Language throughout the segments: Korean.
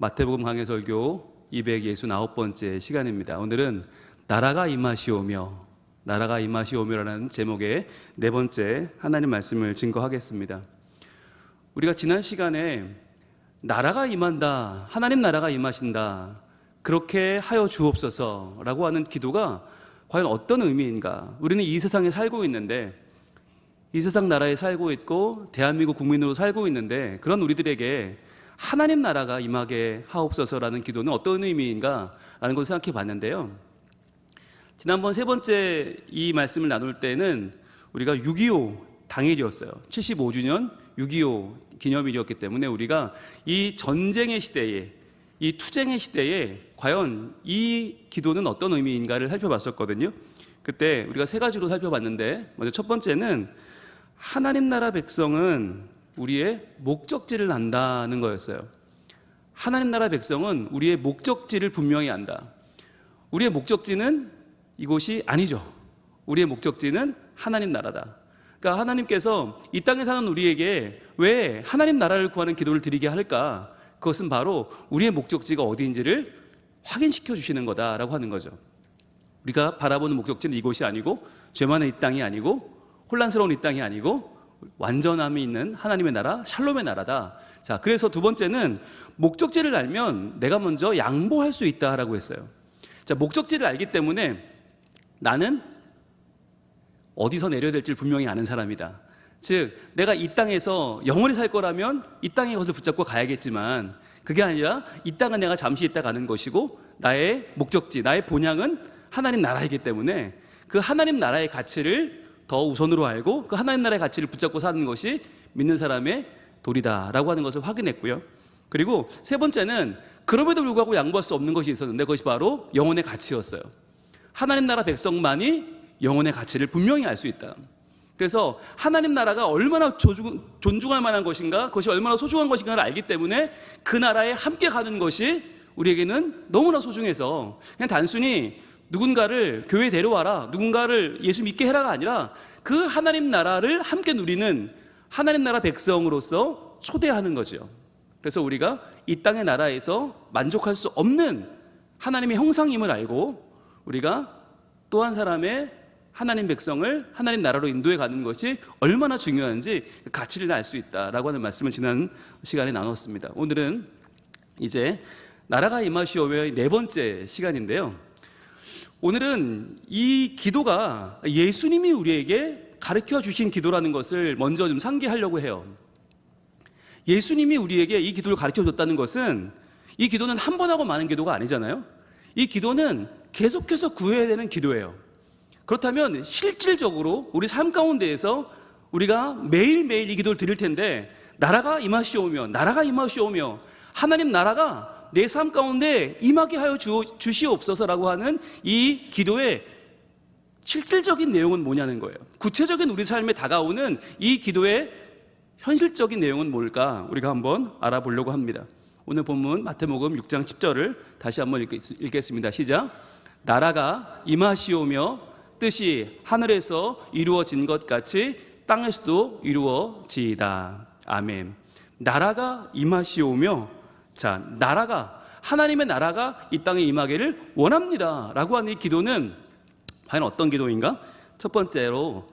마태복음 강해설교 269번째 시간입니다. 오늘은 나라가 임하시오며라는 제목의 네 번째 하나님 말씀을 증거하겠습니다. 우리가 지난 시간에 나라가 임한다, 하나님 나라가 임하신다, 그렇게 하여 주옵소서라고 하는 기도가 과연 어떤 의미인가? 우리는 이 세상에 살고 있는데, 이 세상 나라에 살고 있고 대한민국 국민으로 살고 있는데, 그런 우리들에게 하나님 나라가 임하게 하옵소서라는 기도는 어떤 의미인가 라는 것을 생각해 봤는데요. 지난번 세 번째 이 말씀을 나눌 때는 우리가 6.25 당일이었어요. 75주년 6.25 기념일이었기 때문에 우리가 이 전쟁의 시대에, 이 투쟁의 시대에 과연 이 기도는 어떤 의미인가를 살펴봤었거든요. 그때 우리가 세 가지로 살펴봤는데, 먼저 첫 번째는 하나님 나라 백성은 우리의 목적지를 안다는 거였어요. 하나님 나라 백성은 우리의 목적지를 분명히 안다. 우리의 목적지는 이곳이 아니죠. 우리의 목적지는 하나님 나라다. 그러니까 하나님께서 이 땅에 사는 우리에게 왜 하나님 나라를 구하는 기도를 드리게 할까? 그것은 바로 우리의 목적지가 어디인지를 확인시켜 주시는 거다라고 하는 거죠. 우리가 바라보는 목적지는 이곳이 아니고, 죄 많은 이 땅이 아니고, 혼란스러운 이 땅이 아니고, 완전함이 있는 하나님의 나라, 샬롬의 나라다. 자, 그래서 두 번째는 목적지를 알면 내가 먼저 양보할 수 있다라고 했어요. 자, 목적지를 알기 때문에 나는 어디서 내려야 될지를 분명히 아는 사람이다. 즉, 내가 이 땅에서 영원히 살 거라면 이 땅의 것을 붙잡고 가야겠지만, 그게 아니라 이 땅은 내가 잠시 있다 가는 것이고, 나의 목적지, 나의 본향은 하나님 나라이기 때문에 그 하나님 나라의 가치를 더 우선으로 알고 그 하나님 나라의 가치를 붙잡고 사는 것이 믿는 사람의 도리다라고 하는 것을 확인했고요. 그리고 세 번째는 그럼에도 불구하고 양보할 수 없는 것이 있었는데, 그것이 바로 영혼의 가치였어요. 하나님 나라 백성만이 영혼의 가치를 분명히 알 수 있다. 그래서 하나님 나라가 얼마나 존중할 만한 것인가, 그것이 얼마나 소중한 것인가를 알기 때문에 그 나라에 함께 가는 것이 우리에게는 너무나 소중해서, 그냥 단순히 누군가를 교회에 데려와라, 누군가를 예수 믿게 해라가 아니라 그 하나님 나라를 함께 누리는 하나님 나라 백성으로서 초대하는 거죠. 그래서 우리가 이 땅의 나라에서 만족할 수 없는 하나님의 형상임을 알고 우리가 또 한 사람의 하나님 백성을 하나님 나라로 인도해 가는 것이 얼마나 중요한지 가치를 알 수 있다라고 하는 말씀을 지난 시간에 나눴습니다. 오늘은 이제 나라가 임하시오며의 네 번째 시간인데요. 오늘은 이 기도가 예수님이 우리에게 가르쳐 주신 기도라는 것을 먼저 좀 상기하려고 해요. 예수님이 우리에게 이 기도를 가르쳐 줬다는 것은, 이 기도는 한 번 하고 마는 기도가 아니잖아요. 이 기도는 계속해서 구해야 되는 기도예요. 그렇다면 실질적으로 우리 삶 가운데에서 우리가 매일매일 이 기도를 드릴 텐데, 나라가 임하시오며, 나라가 임하시오며, 하나님 나라가 내 삶 가운데 임하게 하여 주시옵소서라고 하는 이 기도의 실질적인 내용은 뭐냐는 거예요. 구체적인 우리 삶에 다가오는 이 기도의 현실적인 내용은 뭘까? 우리가 한번 알아보려고 합니다. 오늘 본문 마태복음 6장 10절을 다시 한번 읽겠습니다. 시작. 나라가 임하시오며 뜻이 하늘에서 이루어진 것 같이 땅에서도 이루어지이다. 아멘. 나라가 임하시오며, 자, 나라가, 하나님의 나라가 이 땅에 임하기를 원합니다 라고 하는 이 기도는 과연 어떤 기도인가? 첫 번째로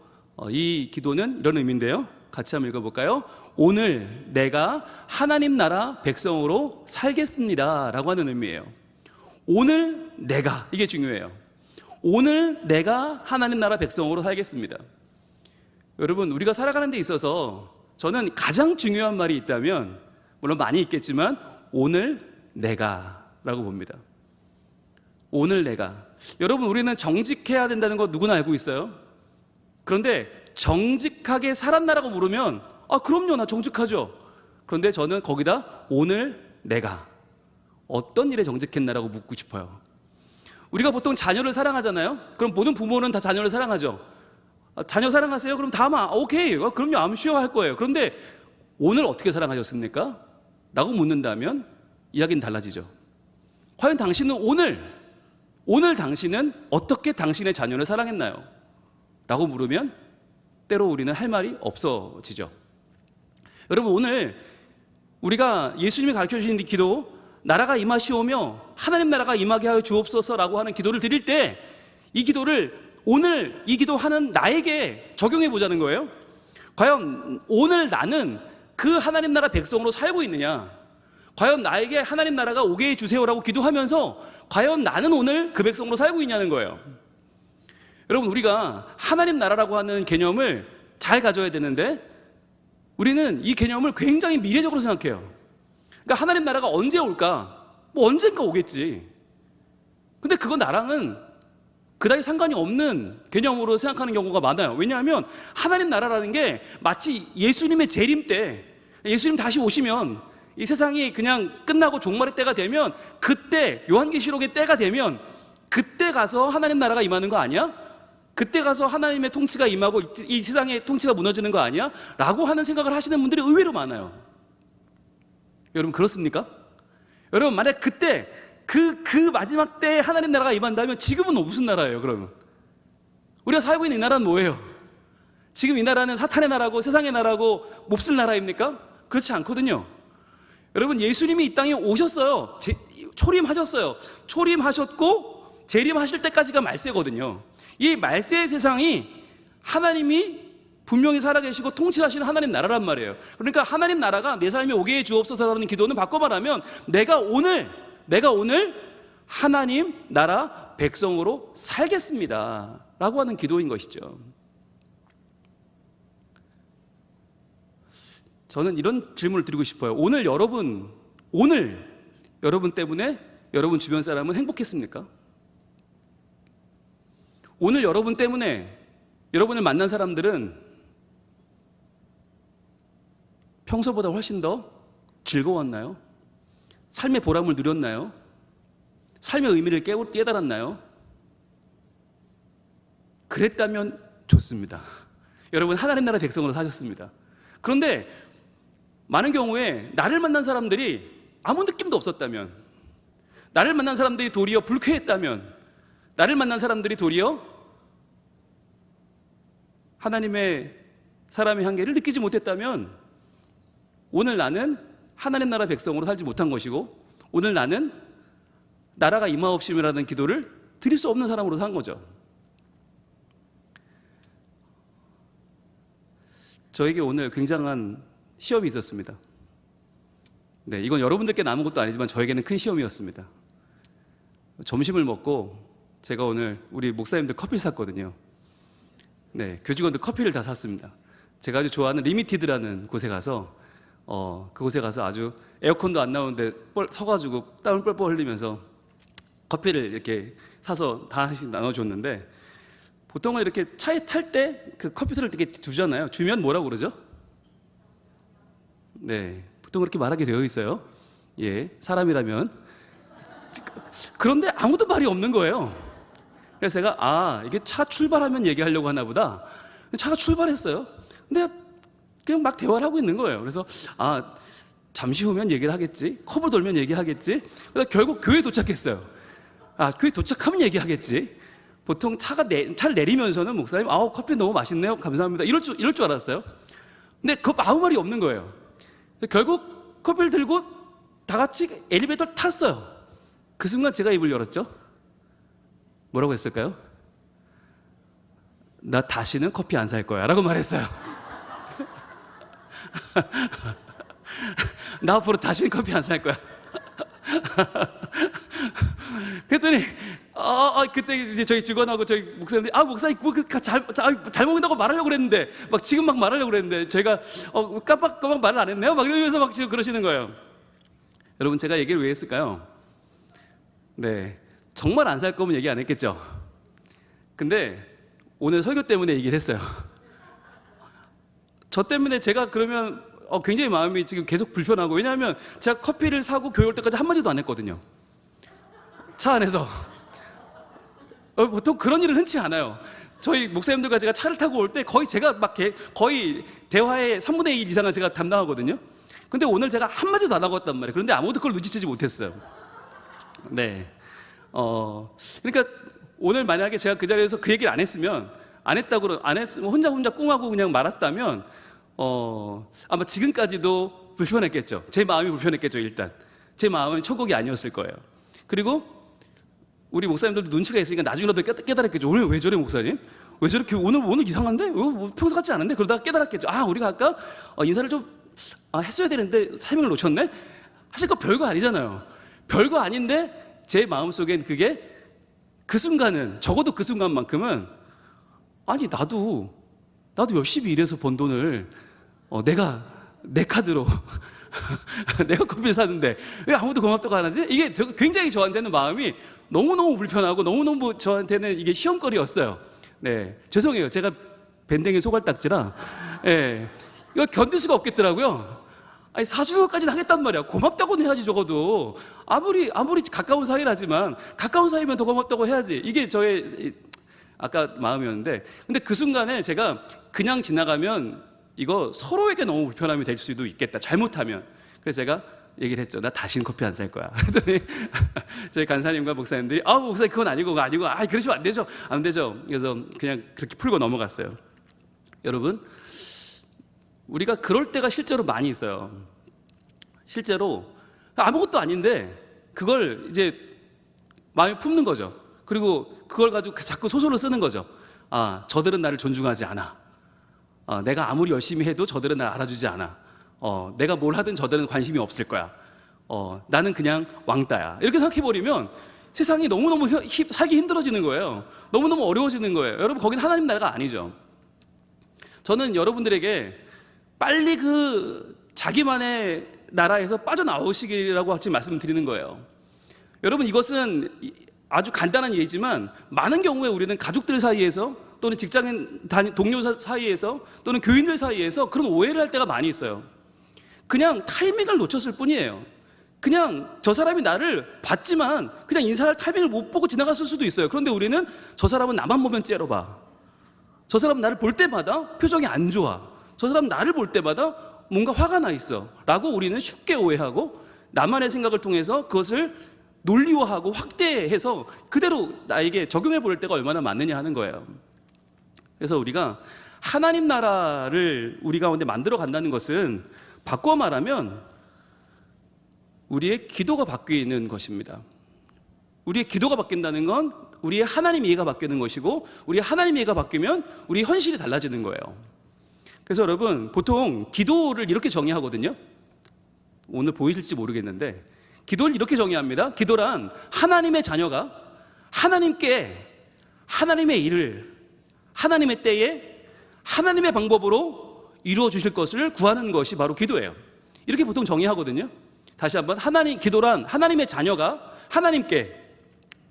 이 기도는 이런 의미인데요, 같이 한번 읽어볼까요? 오늘 내가 하나님 나라 백성으로 살겠습니다 라고 하는 의미예요. 오늘 내가, 이게 중요해요. 오늘 내가 하나님 나라 백성으로 살겠습니다. 여러분, 우리가 살아가는 데 있어서 저는 가장 중요한 말이 있다면, 물론 많이 있겠지만 오늘 내가 라고 봅니다. 오늘 내가. 여러분, 우리는 정직해야 된다는 거 누구나 알고 있어요. 그런데 정직하게 살았나라고 물으면, 그럼요, 나 정직하죠. 그런데 저는 거기다 오늘 내가 어떤 일에 정직했나라고 묻고 싶어요. 우리가 보통 자녀를 사랑하잖아요. 그럼 모든 부모는 다 자녀를 사랑하죠. 자녀 사랑하세요? 그럼 다마 오케이, 그럼요, I'm sure 할 거예요. 그런데 오늘 어떻게 사랑하셨습니까? 라고 묻는다면 이야기는 달라지죠. 과연 당신은 오늘 당신은 어떻게 당신의 자녀를 사랑했나요? 라고 물으면 때로 우리는 할 말이 없어지죠. 여러분, 오늘 우리가 예수님이 가르쳐 주신 이 기도, 나라가 임하시오며 하나님 나라가 임하게 하여 주옵소서라고 하는 기도를 드릴 때 이 기도를 오늘 이 기도하는 나에게 적용해 보자는 거예요. 과연 오늘 나는 그 하나님 나라 백성으로 살고 있느냐? 과연 나에게 하나님 나라가 오게 해주세요라고 기도하면서 과연 나는 오늘 그 백성으로 살고 있냐는 거예요. 여러분, 우리가 하나님 나라라고 하는 개념을 잘 가져야 되는데 우리는 이 개념을 굉장히 미래적으로 생각해요. 그러니까 하나님 나라가 언제 올까? 뭐 언젠가 오겠지. 근데 그거 나랑은 그다지 상관이 없는 개념으로 생각하는 경우가 많아요. 왜냐하면 하나님 나라라는 게 마치 예수님의 재림 때, 예수님 다시 오시면 이 세상이 그냥 끝나고 종말의 때가 되면 그때, 요한계시록의 때가 되면 그때 가서 하나님 나라가 임하는 거 아니야? 그때 가서 하나님의 통치가 임하고 이 세상의 통치가 무너지는 거 아니야? 라고 하는 생각을 하시는 분들이 의외로 많아요. 여러분, 그렇습니까? 여러분, 만약 그때 그 마지막 때 하나님 나라가 임한다면 지금은 무슨 나라예요, 그러면? 우리가 살고 있는 이 나라는 뭐예요? 지금 이 나라는 사탄의 나라고 세상의 나라고 몹쓸 나라입니까? 그렇지 않거든요. 여러분, 예수님이 이 땅에 오셨어요. 초림하셨어요. 초림하셨고 재림하실 때까지가 말세거든요. 이 말세의 세상이 하나님이 분명히 살아계시고 통치하시는 하나님 나라란 말이에요. 그러니까 하나님 나라가 내 삶에 오게 해 주옵소서라는 기도는 바꿔 말하면 내가 오늘 하나님 나라 백성으로 살겠습니다 라고 하는 기도인 것이죠. 저는 이런 질문을 드리고 싶어요. 오늘 여러분 때문에 여러분 주변 사람은 행복했습니까? 오늘 여러분 때문에 여러분을 만난 사람들은 평소보다 훨씬 더 즐거웠나요? 삶의 보람을 누렸나요? 삶의 의미를 깨달았나요? 그랬다면 좋습니다. 여러분, 하나님 나라 백성으로 사셨습니다. 그런데 많은 경우에 나를 만난 사람들이 아무 느낌도 없었다면, 나를 만난 사람들이 도리어 불쾌했다면, 나를 만난 사람들이 도리어 하나님의 사람의 한계를 느끼지 못했다면 오늘 나는 하나님 나라 백성으로 살지 못한 것이고 오늘 나는 나라가 임하옵심이라는 기도를 드릴 수 없는 사람으로 산 거죠. 저에게 오늘 굉장한 시험이 있었습니다. 네, 이건 여러분들께 남은 것도 아니지만 저에게는 큰 시험이었습니다. 점심을 먹고 제가 오늘 우리 목사님들 커피를 샀거든요. 네, 교직원들 커피를 다 샀습니다. 제가 아주 좋아하는 리미티드라는 곳에 가서 그곳에 가서 아주 에어컨도 안 나오는데 서가지고 땀을 뻘뻘 흘리면서 커피를 이렇게 사서 다 하나씩 나눠줬는데 보통은 이렇게 차에 탈 때 그 커피를 이렇게 주잖아요. 주면 뭐라고 그러죠? 네, 보통 그렇게 말하게 되어 있어요. 예, 사람이라면. 그런데 아무도 말이 없는 거예요. 그래서 제가 이게 차 출발하면 얘기하려고 하나 보다. 차가 출발했어요. 근데 그냥 막 대화를 하고 있는 거예요. 그래서 잠시 후면 얘기를 하겠지, 커브 돌면 얘기하겠지. 그래서 결국 교회 도착했어요. 교회 도착하면 얘기하겠지. 보통 차를 내리면서는 목사님 커피 너무 맛있네요, 감사합니다, 이럴 줄 알았어요. 근데 아무 말이 없는 거예요. 결국 커피를 들고 다 같이 엘리베이터를 탔어요. 그 순간 제가 입을 열었죠. 뭐라고 했을까요? 나 다시는 커피 안 살 거야 라고 말했어요. 나 앞으로 다시는 커피 안 살 거야. 그랬더니 그때 이제 저희 직원하고 저희 목사님들이 목사님 잘 먹는다고 말하려고 그랬는데 지금 막 말하려고 그랬는데 제가 깜빡 말을 안 했네요 막 이러면서 막 지금 그러시는 거예요. 여러분, 제가 얘기를 왜 했을까요? 네, 정말 안 살 거면 얘기 안 했겠죠. 근데 오늘 설교 때문에 얘기를 했어요. 저 때문에 제가 그러면 굉장히 마음이 지금 계속 불편하고, 왜냐하면 제가 커피를 사고 교회 올 때까지 한마디도 안 했거든요. 차 안에서. 보통 그런 일은 흔치 않아요. 저희 목사님들과 제가 차를 타고 올 때 거의 대화의 3분의 1 이상을 제가 담당하거든요. 근데 오늘 제가 한마디도 안 하고 왔단 말이에요. 그런데 아무도 그걸 눈치채지 못했어요. 네. 그러니까 오늘 만약에 제가 그 자리에서 그 얘기를 안 했으면 혼자 꿍하고 그냥 말았다면 아마 지금까지도 불편했겠죠. 제 마음이 불편했겠죠. 일단 제 마음은 천국이 아니었을 거예요. 그리고 우리 목사님들도 눈치가 있으니까 나중에라도 깨달았겠죠. 오늘 왜 저래 목사님? 왜 저렇게 오늘 이상한데? 평소 같지 않은데? 그러다가 깨달았겠죠. 우리가 아까 인사를 좀 했어야 되는데 타이밍을 놓쳤네? 사실 그거 별거 아니잖아요. 별거 아닌데 제 마음속엔 그게 그 순간은, 적어도 그 순간만큼은 아니 나도 열심히 일해서 번 돈을 내가 내 카드로 내가 커피를 사는데 왜 아무도 고맙다고 안 하지? 이게 굉장히 저한테는 마음이 너무너무 불편하고 너무너무 저한테는 이게 시험거리였어요. 네, 죄송해요. 제가 밴댕이 소갈딱지라 이거 견딜 수가 없겠더라고요. 아니 사주까지는 하겠단 말이야. 고맙다고는 해야지. 적어도 아무리 가까운 사이라지만 가까운 사이면 더 고맙다고 해야지. 이게 저의 아까 마음이었는데, 근데 그 순간에 제가 그냥 지나가면 이거 서로에게 너무 불편함이 될 수도 있겠다, 잘못하면. 그래서 제가 얘기를 했죠. 나 다시는 커피 안 살 거야. 그랬더니 저희 간사님과 목사님들이 목사님 그건 아니고 그러시면 안 되죠. 그래서 그냥 그렇게 풀고 넘어갔어요. 여러분, 우리가 그럴 때가 실제로 많이 있어요. 실제로 아무것도 아닌데 그걸 이제 마음에 품는 거죠. 그리고 그걸 가지고 자꾸 소설을 쓰는 거죠. 저들은 나를 존중하지 않아. 내가 아무리 열심히 해도 저들은 나를 알아주지 않아. 내가 뭘 하든 저들은 관심이 없을 거야. 나는 그냥 왕따야. 이렇게 생각해버리면 세상이 너무너무 살기 힘들어지는 거예요. 너무너무 어려워지는 거예요. 여러분, 거긴 하나님 나라가 아니죠. 저는 여러분들에게 빨리 그 자기만의 나라에서 빠져나오시기라고 같이 말씀드리는 거예요. 여러분, 이것은 아주 간단한 예지만 많은 경우에 우리는 가족들 사이에서 또는 직장인 동료 사이에서 또는 교인들 사이에서 그런 오해를 할 때가 많이 있어요. 그냥 타이밍을 놓쳤을 뿐이에요. 그냥 저 사람이 나를 봤지만 그냥 인사할 타이밍을 못 보고 지나갔을 수도 있어요. 그런데 우리는 저 사람은 나만 보면 째려봐. 저 사람 나를 볼 때마다 표정이 안 좋아. 저 사람 나를 볼 때마다 뭔가 화가 나 있어 라고 우리는 쉽게 오해하고 나만의 생각을 통해서 그것을 논리화하고 확대해서 그대로 나에게 적용해 볼 때가 얼마나 많느냐 하는 거예요. 그래서 우리가 하나님 나라를 우리 가운데 만들어 간다는 것은 바꿔 말하면 우리의 기도가 바뀌는 것입니다. 우리의 기도가 바뀐다는 건 우리의 하나님 이해가 바뀌는 것이고, 우리의 하나님 이해가 바뀌면 우리의 현실이 달라지는 거예요. 그래서 여러분, 보통 기도를 이렇게 정의하거든요. 오늘 보이실지 모르겠는데 기도를 이렇게 정의합니다. 기도란 하나님의 자녀가 하나님께 하나님의 일을 하나님의 때에 하나님의 방법으로 이루어 주실 것을 구하는 것이 바로 기도예요. 이렇게 보통 정의하거든요. 다시 한번, 기도란 하나님의 자녀가 하나님께,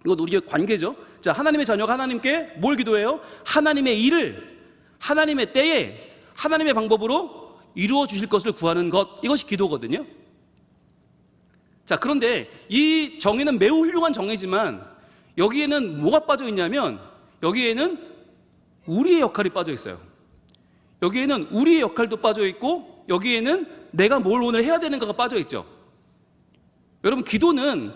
이건 우리의 관계죠. 자, 하나님의 자녀가 하나님께 뭘 기도해요? 하나님의 일을 하나님의 때에 하나님의 방법으로 이루어 주실 것을 구하는 것, 이것이 기도거든요. 자, 그런데 이 정의는 매우 훌륭한 정의지만 여기에는 뭐가 빠져 있냐면, 여기에는 우리의 역할이 빠져 있어요. 여기에는 우리의 역할도 빠져 있고, 여기에는 내가 뭘 오늘 해야 되는가가 빠져 있죠. 여러분, 기도는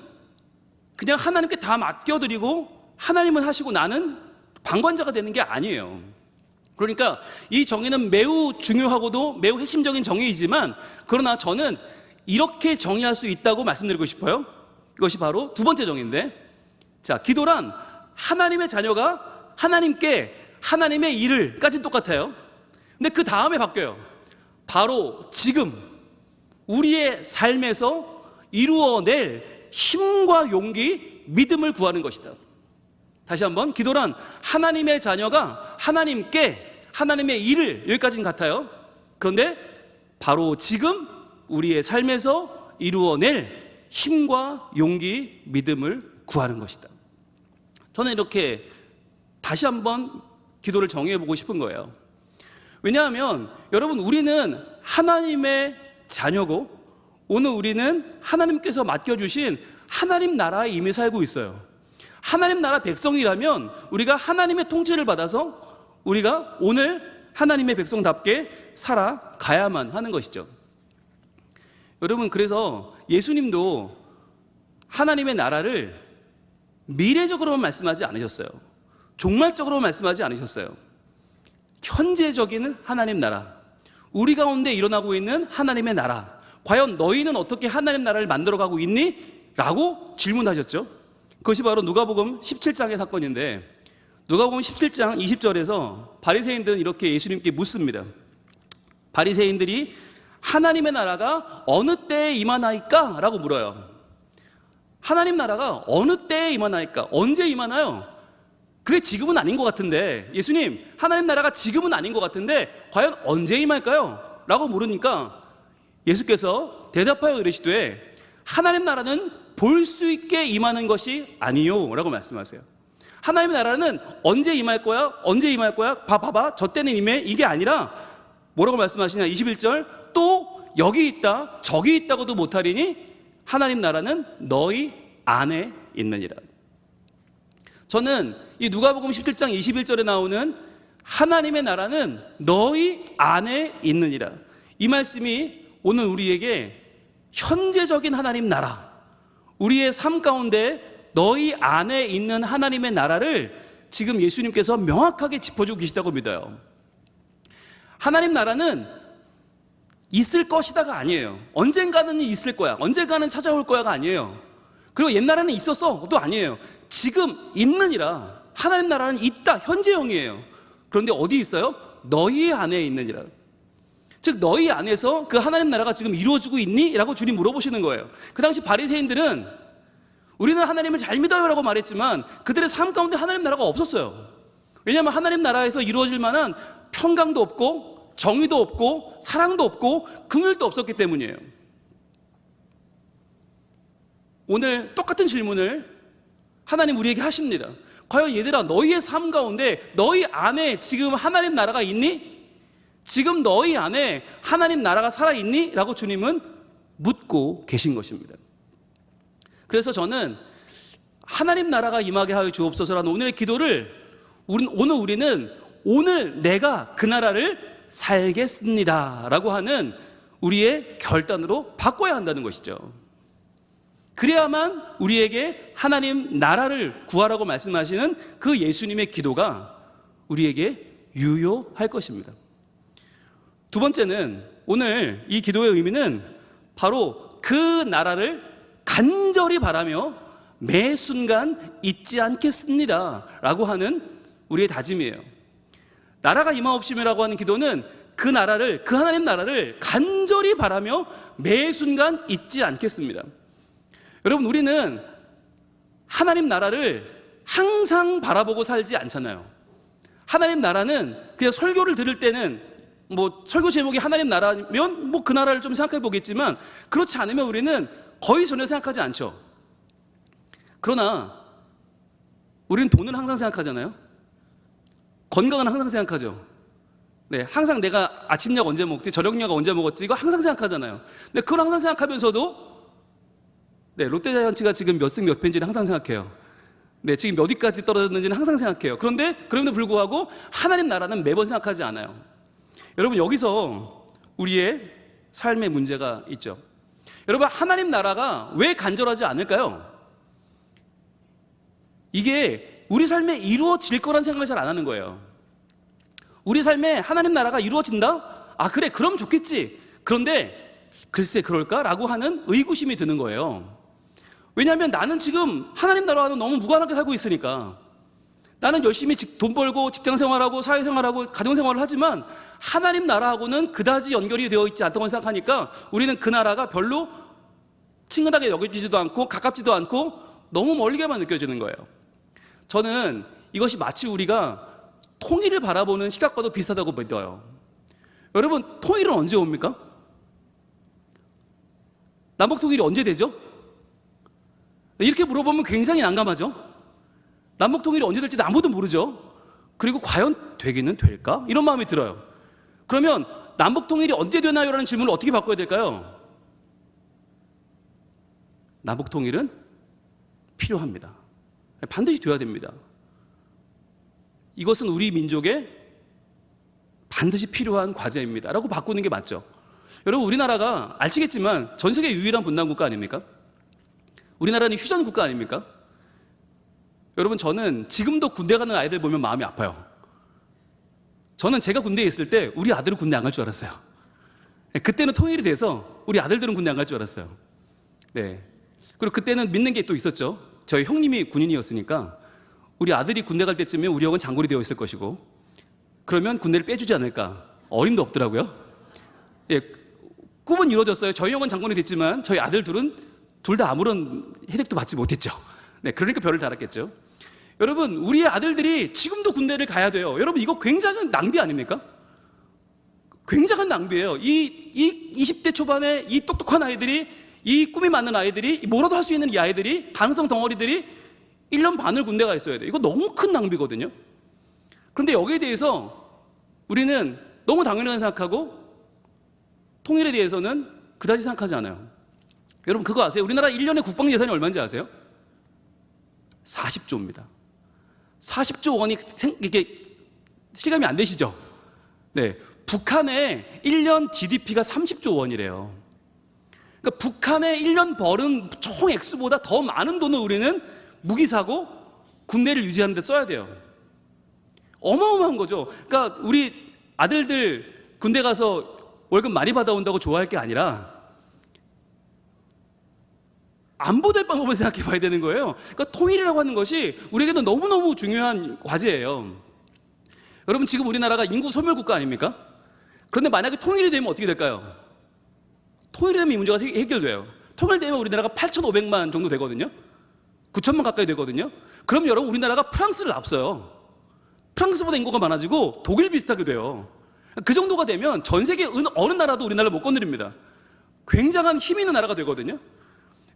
그냥 하나님께 다 맡겨드리고 하나님은 하시고 나는 방관자가 되는 게 아니에요. 그러니까 이 정의는 매우 중요하고도 매우 핵심적인 정의이지만, 그러나 저는 이렇게 정의할 수 있다고 말씀드리고 싶어요. 이것이 바로 두 번째 정의인데, 자, 기도란 하나님의 자녀가 하나님께 하나님의 일을까지는 똑같아요. 근데 그 다음에 바뀌어요. 바로 지금 우리의 삶에서 이루어낼 힘과 용기, 믿음을 구하는 것이다. 다시 한번, 기도란 하나님의 자녀가 하나님께 하나님의 일을, 여기까지는 같아요. 그런데 바로 지금 우리의 삶에서 이루어낼 힘과 용기, 믿음을 구하는 것이다. 저는 이렇게 다시 한번 기도를 정의해보고 싶은 거예요. 왜냐하면 여러분, 우리는 하나님의 자녀고 오늘 우리는 하나님께서 맡겨주신 하나님 나라에 이미 살고 있어요. 하나님 나라 백성이라면 우리가 하나님의 통치를 받아서 우리가 오늘 하나님의 백성답게 살아가야만 하는 것이죠. 여러분, 그래서 예수님도 하나님의 나라를 미래적으로만 말씀하지 않으셨어요. 종말적으로만 말씀하지 않으셨어요. 현재적인 하나님 나라, 우리 가운데 일어나고 있는 하나님의 나라, 과연 너희는 어떻게 하나님 나라를 만들어가고 있니? 라고 질문하셨죠. 그것이 바로 누가복음 17장의 사건인데, 누가복음 17장 20절에서 바리새인들은 이렇게 예수님께 묻습니다. 바리새인들이 하나님의 나라가 어느 때에 임하나이까? 라고 물어요. 하나님 나라가 어느 때에 임하나이까? 언제 임하나요? 그게 지금은 아닌 것 같은데, 예수님, 하나님 나라가 지금은 아닌 것 같은데 과연 언제 임할까요? 라고 물으니까 예수께서 대답하여 이르시되 하나님 나라는 볼 수 있게 임하는 것이 아니요 라고 말씀하세요. 하나님의 나라는 언제 임할 거야? 언제 임할 거야? 봐봐, 저 때는 임해. 이게 아니라 뭐라고 말씀하시냐? 21절, 또 여기 있다 저기 있다고도 못하리니 하나님 나라는 너희 안에 있느니라. 저는 이 누가복음 17장 21절에 나오는 하나님의 나라는 너희 안에 있느니라, 이 말씀이 오늘 우리에게 현재적인 하나님 나라, 우리의 삶 가운데 너희 안에 있는 하나님의 나라를 지금 예수님께서 명확하게 짚어주고 계시다고 믿어요. 하나님 나라는 있을 것이다가 아니에요. 언젠가는 있을 거야, 언젠가는 찾아올 거야가 아니에요. 그리고 옛날에는 있었어 또 아니에요. 지금 있느니라. 하나님 나라는 있다, 현재형이에요. 그런데 어디 있어요? 너희 안에 있느니라. 즉 너희 안에서 그 하나님 나라가 지금 이루어지고 있니? 라고 주님 물어보시는 거예요. 그 당시 바리새인들은 우리는 하나님을 잘 믿어요 라고 말했지만 그들의 삶 가운데 하나님 나라가 없었어요. 왜냐하면 하나님 나라에서 이루어질 만한 평강도 없고 정의도 없고 사랑도 없고 긍휼도 없었기 때문이에요. 오늘 똑같은 질문을 하나님 우리에게 하십니다. 과연 얘들아, 너희의 삶 가운데 너희 안에 지금 하나님 나라가 있니? 지금 너희 안에 하나님 나라가 살아있니? 라고 주님은 묻고 계신 것입니다. 그래서 저는 하나님 나라가 임하게 하여 주옵소서라는 오늘의 기도를 오늘 우리는 오늘 내가 그 나라를 살겠습니다 라고 하는 우리의 결단으로 바꿔야 한다는 것이죠. 그래야만 우리에게 하나님 나라를 구하라고 말씀하시는 그 예수님의 기도가 우리에게 유효할 것입니다. 두 번째는 오늘 이 기도의 의미는 바로 그 나라를 간절히 바라며 매 순간 잊지 않겠습니다 라고 하는 우리의 다짐이에요. 나라가 임하옵시며라고 하는 기도는 그 나라를, 그 하나님 나라를 간절히 바라며 매 순간 잊지 않겠습니다. 여러분, 우리는 하나님 나라를 항상 바라보고 살지 않잖아요. 하나님 나라는 그냥 설교를 들을 때는 설교 제목이 하나님 나라면 그 나라를 좀 생각해 보겠지만 그렇지 않으면 우리는 거의 전혀 생각하지 않죠. 그러나 우리는 돈을 항상 생각하잖아요. 건강은 항상 생각하죠. 네, 항상 내가 아침약 언제 먹지, 저녁약 언제 먹었지, 이거 항상 생각하잖아요. 근데 그걸 항상 생각하면서도 롯데자이언츠가 지금 몇 승 몇 패인지는 항상 생각해요. 네, 지금 몇 위까지 떨어졌는지는 항상 생각해요. 그런데 그럼에도 불구하고 하나님 나라는 매번 생각하지 않아요. 여러분, 여기서 우리의 삶의 문제가 있죠. 여러분, 하나님 나라가 왜 간절하지 않을까요? 이게 우리 삶에 이루어질 거란 생각을 잘 안 하는 거예요. 우리 삶에 하나님 나라가 이루어진다? 아, 그래, 그럼 좋겠지. 그런데 글쎄 그럴까? 라고 하는 의구심이 드는 거예요. 왜냐하면 나는 지금 하나님 나라와는 너무 무관하게 살고 있으니까. 나는 열심히 돈 벌고 직장 생활하고 사회 생활하고 가정 생활을 하지만 하나님 나라하고는 그다지 연결이 되어 있지 않다고 생각하니까 우리는 그 나라가 별로 친근하게 여겨지지도 않고 가깝지도 않고 너무 멀게만 느껴지는 거예요. 저는 이것이 마치 우리가 통일을 바라보는 시각과도 비슷하다고 믿어요. 여러분, 통일은 언제 옵니까? 남북 통일이 언제 되죠? 이렇게 물어보면 굉장히 난감하죠. 남북 통일이 언제 될지 아무도 모르죠. 그리고 과연 되기는 될까? 이런 마음이 들어요. 그러면 남북 통일이 언제 되나요? 라는 질문을 어떻게 바꿔야 될까요? 남북 통일은 필요합니다. 반드시 돼야 됩니다. 이것은 우리 민족의 반드시 필요한 과제입니다 라고 바꾸는 게 맞죠. 여러분, 우리나라가 아시겠지만 전 세계 유일한 분단 국가 아닙니까? 우리나라는 휴전 국가 아닙니까? 여러분, 저는 지금도 군대 가는 아이들 보면 마음이 아파요. 저는 제가 군대에 있을 때 우리 아들은 군대 안 갈 줄 알았어요. 그때는 통일이 돼서 우리 아들들은 군대 안 갈 줄 알았어요. 네. 그리고 그때는 믿는 게 또 있었죠. 저희 형님이 군인이었으니까 우리 아들이 군대 갈 때쯤에 우리 형은 장골이 되어 있을 것이고, 그러면 군대를 빼주지 않을까. 어림도 없더라고요. 예, 꿈은 이루어졌어요. 저희 형은 장군이 됐지만 저희 아들들은 둘 다 아무런 혜택도 받지 못했죠. 네, 그러니까 별을 달았겠죠. 여러분, 우리의 아들들이 지금도 군대를 가야 돼요. 여러분, 이거 굉장한 낭비 아닙니까? 굉장한 낭비예요. 이 20대 초반에 이 똑똑한 아이들이, 이 꿈이 많은 아이들이, 뭐라도 할 수 있는 이 아이들이, 가능성 덩어리들이 1년 반을 군대 가 있어야 돼요. 이거 너무 큰 낭비거든요. 그런데 여기에 대해서 우리는 너무 당연하게 생각하고 통일에 대해서는 그다지 생각하지 않아요. 여러분, 그거 아세요? 우리나라 1년에 국방 예산이 얼마인지 아세요? 40조입니다. 40조 원이 이게 실감이 안 되시죠? 네, 북한의 1년 GDP가 30조 원이래요. 그러니까 북한의 1년 벌은 총 액수보다 더 많은 돈을 우리는 무기 사고 군대를 유지하는 데 써야 돼요. 어마어마한 거죠. 그러니까 우리 아들들 군대 가서 월급 많이 받아온다고 좋아할 게 아니라 안보될 방법을 생각해 봐야 되는 거예요. 그러니까 통일이라고 하는 것이 우리에게도 너무너무 중요한 과제예요. 여러분, 지금 우리나라가 인구 소멸 국가 아닙니까? 그런데 만약에 통일이 되면 어떻게 될까요? 통일이 되면 이 문제가 해결돼요. 통일되면 우리나라가 8,500만 정도 되거든요. 9천만 가까이 되거든요. 그럼 여러분, 우리나라가 프랑스를 앞서요. 프랑스보다 인구가 많아지고 독일 비슷하게 돼요. 그 정도가 되면 전 세계 어느 나라도 우리나라를 못 건드립니다. 굉장한 힘 있는 나라가 되거든요.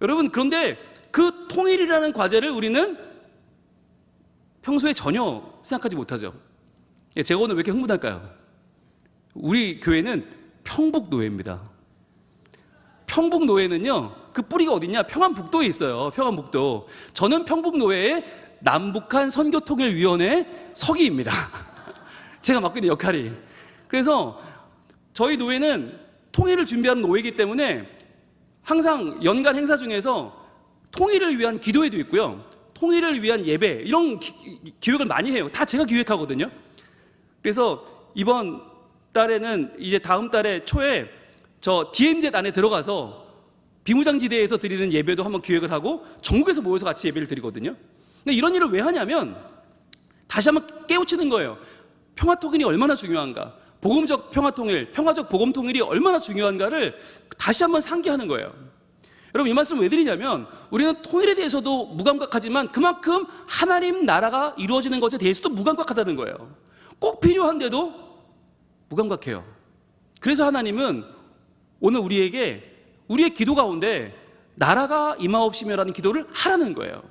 여러분, 그런데 그 통일이라는 과제를 우리는 평소에 전혀 생각하지 못하죠. 제가 오늘 왜 이렇게 흥분할까요? 우리 교회는 평북노회입니다. 평북노회는요, 그 뿌리가 어디냐? 평안북도에 있어요. 평안북도. 저는 평북노회의 남북한 선교통일위원회 서기입니다. 제가 맡고 있는 역할이. 그래서 저희 노회는 통일을 준비하는 노회이기 때문에 항상 연간 행사 중에서 통일을 위한 기도회도 있고요, 통일을 위한 예배, 이런 기획을 많이 해요. 다 제가 기획하거든요. 그래서 이번 달에는 이제 다음 달에 초에 저 DMZ 안에 들어가서 비무장지대에서 드리는 예배도 한번 기획을 하고 전국에서 모여서 같이 예배를 드리거든요. 근데 이런 일을 왜 하냐면 다시 한번 깨우치는 거예요. 평화통일이 얼마나 중요한가, 복음적 평화통일, 평화적 복음통일이 얼마나 중요한가를 다시 한번 상기하는 거예요. 여러분, 이 말씀 왜 드리냐면 우리는 통일에 대해서도 무감각하지만 그만큼 하나님 나라가 이루어지는 것에 대해서도 무감각하다는 거예요. 꼭 필요한데도 무감각해요. 그래서 하나님은 오늘 우리에게 우리의 기도 가운데 나라가 임하옵시며라는 기도를 하라는 거예요.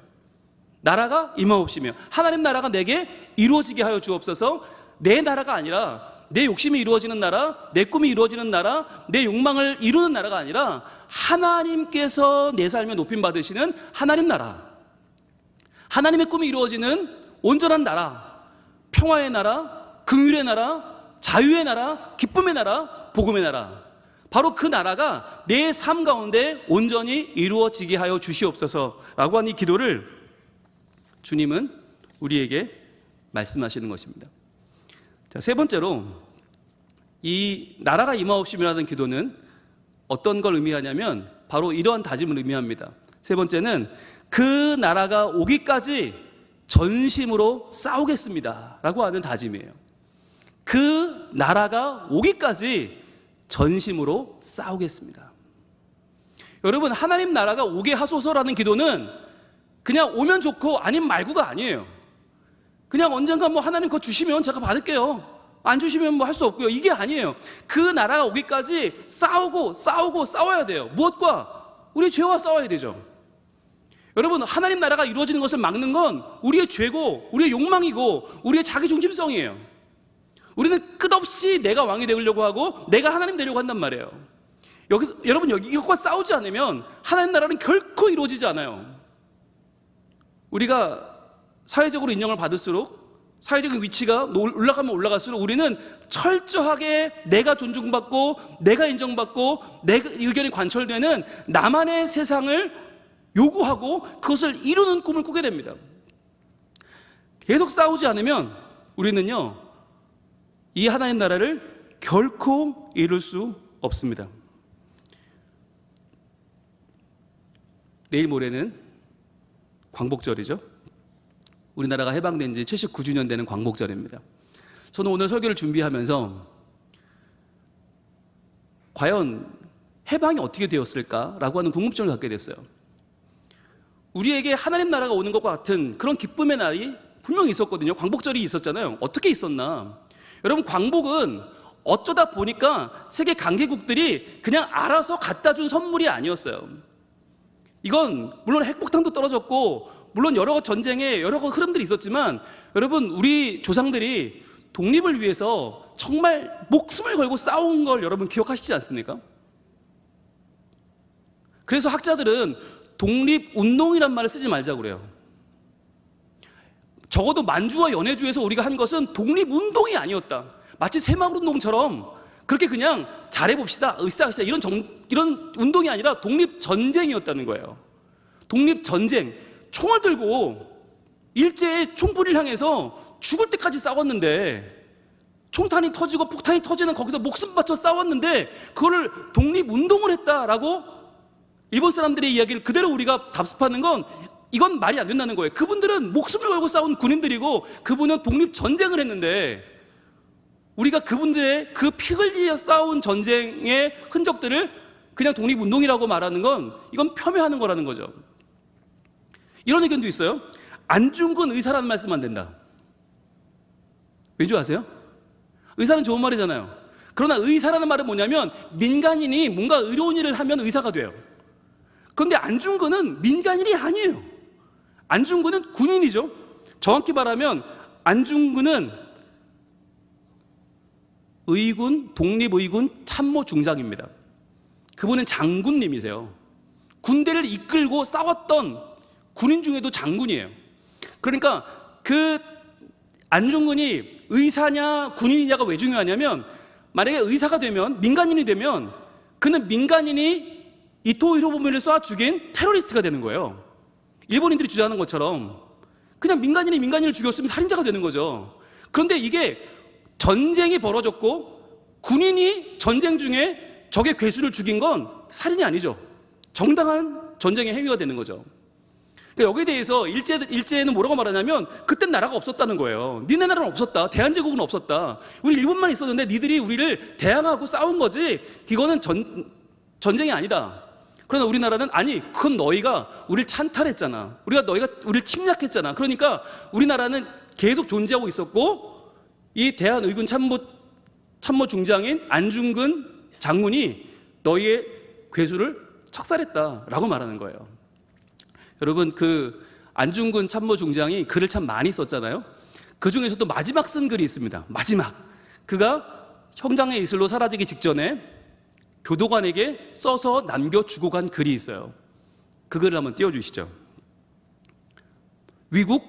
나라가 임하옵시며, 하나님 나라가 내게 이루어지게 하여 주옵소서. 내 나라가 아니라 내 욕심이 이루어지는 나라, 내 꿈이 이루어지는 나라, 내 욕망을 이루는 나라가 아니라 하나님께서 내 삶에 높임 받으시는 하나님 나라, 하나님의 꿈이 이루어지는 온전한 나라, 평화의 나라, 긍휼의 나라, 자유의 나라, 기쁨의 나라, 복음의 나라, 바로 그 나라가 내 삶 가운데 온전히 이루어지게 하여 주시옵소서라고 한 이 기도를 주님은 우리에게 말씀하시는 것입니다. 자, 세 번째로 이 나라가 임하옵시며라는 기도는 어떤 걸 의미하냐면 바로 이러한 다짐을 의미합니다. 세 번째는 그 나라가 오기까지 전심으로 싸우겠습니다 라고 하는 다짐이에요. 그 나라가 오기까지 전심으로 싸우겠습니다. 여러분, 하나님 나라가 오게 하소서라는 기도는 그냥 오면 좋고 아님 말고가 아니에요. 그냥 언젠가 뭐 하나님 그거 주시면 제가 받을게요, 안 주시면 뭐 할 수 없고요, 이게 아니에요. 그 나라가 오기까지 싸워야 돼요. 무엇과? 우리 죄와 싸워야 되죠. 여러분, 하나님 나라가 이루어지는 것을 막는 건 우리의 죄고 우리의 욕망이고 우리의 자기중심성이에요. 우리는 끝없이 내가 왕이 되려고 하고 내가 하나님 되려고 한단 말이에요. 여러분, 이것과 싸우지 않으면 하나님 나라는 결코 이루어지지 않아요. 우리가 사회적으로 인정을 받을수록, 사회적인 위치가 올라가면 올라갈수록 우리는 철저하게 내가 존중받고 내가 인정받고 내 의견이 관철되는 나만의 세상을 요구하고 그것을 이루는 꿈을 꾸게 됩니다. 계속 싸우지 않으면 우리는요, 이 하나님 나라를 결코 이룰 수 없습니다. 내일 모레는 광복절이죠. 우리나라가 해방된 지 79주년 되는 광복절입니다. 저는 오늘 설교를 준비하면서 과연 해방이 어떻게 되었을까라고 하는 궁금증을 갖게 됐어요. 우리에게 하나님 나라가 오는 것과 같은 그런 기쁨의 날이 분명히 있었거든요. 광복절이 있었잖아요. 어떻게 있었나? 여러분, 광복은 어쩌다 보니까 세계 강대국들이 그냥 알아서 갖다 준 선물이 아니었어요. 이건 물론 핵폭탄도 떨어졌고 물론 여러 전쟁에 여러 흐름들이 있었지만 여러분, 우리 조상들이 독립을 위해서 정말 목숨을 걸고 싸운 걸 여러분 기억하시지 않습니까? 그래서 학자들은 독립운동이란 말을 쓰지 말자고 그래요. 적어도 만주와 연해주에서 우리가 한 것은 독립운동이 아니었다. 마치 새마을운동처럼 그렇게 그냥 잘해봅시다, 으쌰으쌰 이런 운동이 아니라 독립전쟁이었다는 거예요. 독립전쟁, 총을 들고 일제의 총불을 향해서 죽을 때까지 싸웠는데, 총탄이 터지고 폭탄이 터지는 거기서 목숨 바쳐 싸웠는데 그거를 독립운동을 했다라고 일본 사람들의 이야기를 그대로 우리가 답습하는 건 이건 말이 안 된다는 거예요. 그분들은 목숨을 걸고 싸운 군인들이고 그분은 독립전쟁을 했는데 우리가 그분들의 그 피 흘려 싸운 전쟁의 흔적들을 그냥 독립운동이라고 말하는 건 이건 폄훼하는 거라는 거죠. 이런 의견도 있어요. 안중근 의사라는 말씀 안 된다. 왠지 아세요? 의사는 좋은 말이잖아요. 그러나 의사라는 말은 뭐냐면 민간인이 뭔가 의로운 일을 하면 의사가 돼요. 그런데 안중근은 민간인이 아니에요. 안중근은 군인이죠. 정확히 말하면 안중근은 의군, 독립의군 참모중장입니다. 그분은 장군님이세요. 군대를 이끌고 싸웠던 군인 중에도 장군이에요. 그러니까 그 안중근이 의사냐 군인이냐가 왜 중요하냐면 만약에 의사가 되면, 민간인이 되면 그는 민간인이 이토 히로부미를 쏴 죽인 테러리스트가 되는 거예요. 일본인들이 주장하는 것처럼 그냥 민간인이 민간인을 죽였으면 살인자가 되는 거죠. 그런데 이게 전쟁이 벌어졌고 군인이 전쟁 중에 적의 괴수를 죽인 건 살인이 아니죠. 정당한 전쟁의 행위가 되는 거죠. 그러니까 여기에 대해서 일제는 뭐라고 말하냐면 그땐 나라가 없었다는 거예요. 니네 나라는 없었다. 대한제국은 없었다. 우리 일본만 있었는데 니들이 우리를 대항하고 싸운 거지 이거는 전쟁이 아니다. 그러나 우리나라는 아니, 그건 너희가 우리를 찬탈했잖아. 너희가 우리를 침략했잖아. 그러니까 우리나라는 계속 존재하고 있었고 이 대한의군 참모중장인 안중근 장군이 너희의 괴수를 척살했다라고 말하는 거예요. 여러분, 그 안중근 참모중장이 글을 참 많이 썼잖아요. 그 중에서도 마지막 쓴 글이 있습니다. 마지막. 그가 형장의 이슬로 사라지기 직전에 교도관에게 써서 남겨주고 간 글이 있어요. 그 글을 한번 띄워주시죠. 위국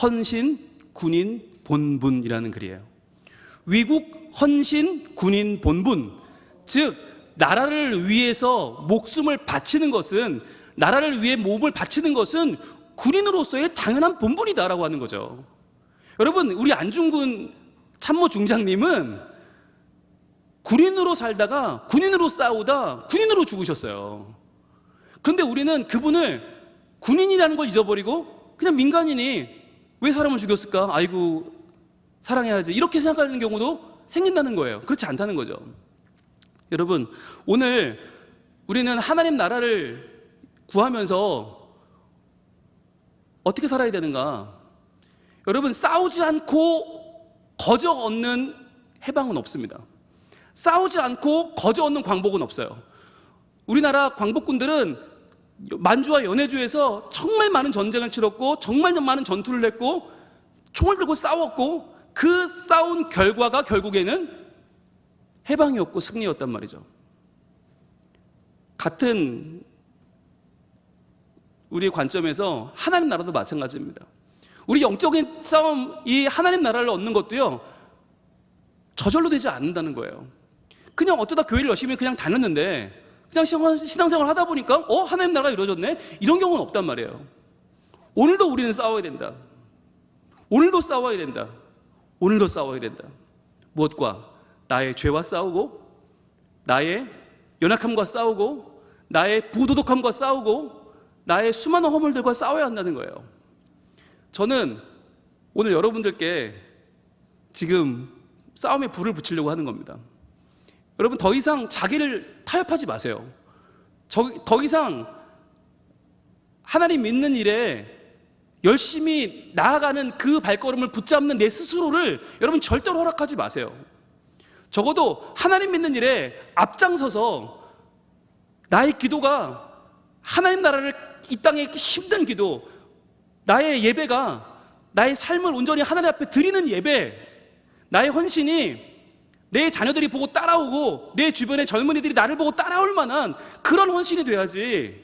헌신 군인 본분이라는 글이에요. 위국 헌신 군인 본분, 즉 나라를 위해서 목숨을 바치는 것은, 나라를 위해 몸을 바치는 것은 군인으로서의 당연한 본분이다라고 하는 거죠. 여러분, 우리 안중근 참모중장님은 군인으로 살다가 군인으로 싸우다 군인으로 죽으셨어요. 그런데 우리는 그분을 군인이라는 걸 잊어버리고 그냥 민간인이 왜 사람을 죽였을까? 아이고 사랑해야지, 이렇게 생각하는 경우도 생긴다는 거예요. 그렇지 않다는 거죠. 여러분, 오늘 우리는 하나님 나라를 구하면서 어떻게 살아야 되는가? 여러분, 싸우지 않고 거저 얻는 해방은 없습니다. 싸우지 않고 거저 얻는 광복은 없어요. 우리나라 광복군들은 만주와 연해주에서 정말 많은 전쟁을 치렀고 정말 많은 전투를 했고 총을 들고 싸웠고 그 싸운 결과가 결국에는 해방이었고 승리였단 말이죠. 같은 우리의 관점에서 하나님 나라도 마찬가지입니다. 우리 영적인 싸움, 이 하나님 나라를 얻는 것도요 저절로 되지 않는다는 거예요. 그냥 어쩌다 교회를 열심히 그냥 다녔는데 그냥 신앙생활 하다 보니까 하나님 나라가 이루어졌네? 이런 경우는 없단 말이에요. 오늘도 우리는 싸워야 된다. 오늘도 싸워야 된다. 오늘도 싸워야 된다. 무엇과? 나의 죄와 싸우고 나의 연약함과 싸우고 나의 부도덕함과 싸우고 나의 수많은 허물들과 싸워야 한다는 거예요. 저는 오늘 여러분들께 지금 싸움에 불을 붙이려고 하는 겁니다. 여러분, 더 이상 자기를 타협하지 마세요. 더 이상 하나님 믿는 일에 열심히 나아가는 그 발걸음을 붙잡는 내 스스로를 여러분 절대로 허락하지 마세요. 적어도 하나님 믿는 일에 앞장서서 나의 기도가 하나님 나라를 이 땅에 힘든 기도, 나의 예배가 나의 삶을 온전히 하나님 앞에 드리는 예배, 나의 헌신이 내 자녀들이 보고 따라오고 내 주변의 젊은이들이 나를 보고 따라올 만한 그런 헌신이 돼야지,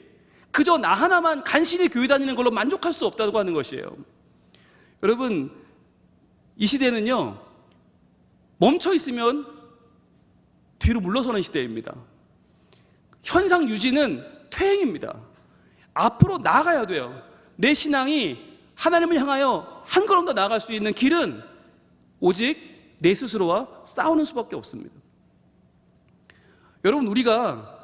그저 나 하나만 간신히 교회 다니는 걸로 만족할 수 없다고 하는 것이에요. 여러분, 이 시대는요, 멈춰 있으면 뒤로 물러서는 시대입니다. 현상 유지는 퇴행입니다. 앞으로 나아가야 돼요. 내 신앙이 하나님을 향하여 한 걸음 더 나아갈 수 있는 길은 오직 내 스스로와 싸우는 수밖에 없습니다. 여러분, 우리가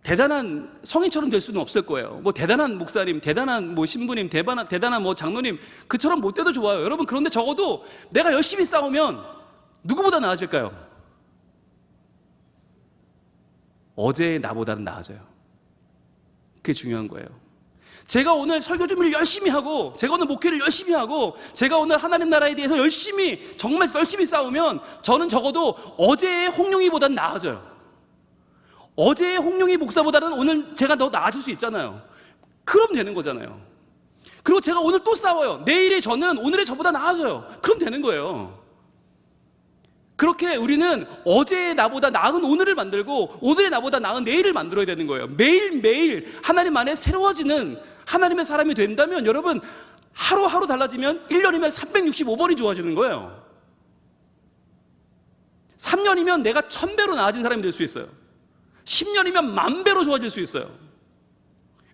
대단한 성인처럼 될 수는 없을 거예요. 대단한 목사님, 대단한 신부님, 대단한 장로님, 그처럼 못 돼도 좋아요. 여러분, 그런데 적어도 내가 열심히 싸우면 누구보다 나아질까요? 어제의 나보다는 나아져요. 그게 중요한 거예요. 제가 오늘 설교 준비를 열심히 하고, 제가 오늘 목회를 열심히 하고, 제가 오늘 하나님 나라에 대해서 정말 열심히 싸우면 저는 적어도 어제의 홍룡이보다는 나아져요. 어제의 홍룡이 목사보다는 오늘 제가 더 나아질 수 있잖아요. 그럼 되는 거잖아요. 그리고 제가 오늘 또 싸워요. 내일의 저는 오늘의 저보다 나아져요. 그럼 되는 거예요. 그렇게 우리는 어제의 나보다 나은 오늘을 만들고 오늘의 나보다 나은 내일을 만들어야 되는 거예요. 매일매일 하나님 안에 새로워지는 하나님의 사람이 된다면, 여러분, 하루하루 달라지면 1년이면 365번이 좋아지는 거예요. 3년이면 내가 1000배로 나아진 사람이 될 수 있어요. 10년이면 10,000배로 좋아질 수 있어요.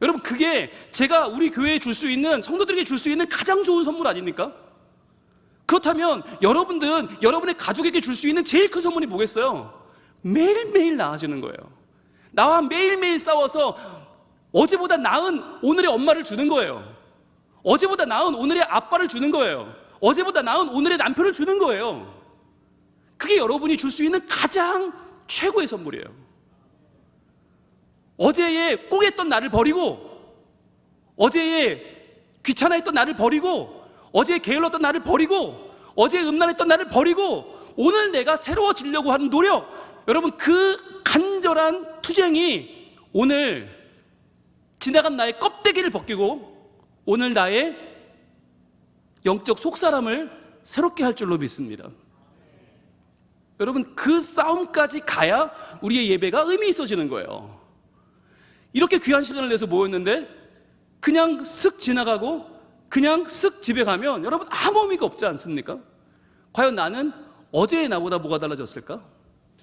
여러분, 그게 제가 우리 교회에 줄 수 있는, 성도들에게 줄 수 있는 가장 좋은 선물 아닙니까? 그렇다면 여러분의 가족에게 줄 수 있는 제일 큰 선물이 뭐겠어요? 매일매일 나아지는 거예요. 나와 매일매일 싸워서 어제보다 나은 오늘의 엄마를 주는 거예요. 어제보다 나은 오늘의 아빠를 주는 거예요. 어제보다 나은 오늘의 남편을 주는 거예요. 그게 여러분이 줄 수 있는 가장 최고의 선물이에요. 어제의 꽁했던 나를 버리고, 어제의 귀찮아했던 나를 버리고, 어제의 게을렀던 나를 버리고, 어제의 음란했던 나를 버리고, 오늘 내가 새로워지려고 하는 노력, 여러분, 그 간절한 투쟁이 오늘 지나간 나의 껍데기를 벗기고 오늘 나의 영적 속사람을 새롭게 할 줄로 믿습니다. 여러분, 그 싸움까지 가야 우리의 예배가 의미 있어지는 거예요. 이렇게 귀한 시간을 내서 모였는데 그냥 쓱 지나가고 그냥 쓱 집에 가면 여러분 아무 의미가 없지 않습니까? 과연 나는 어제의 나보다 뭐가 달라졌을까?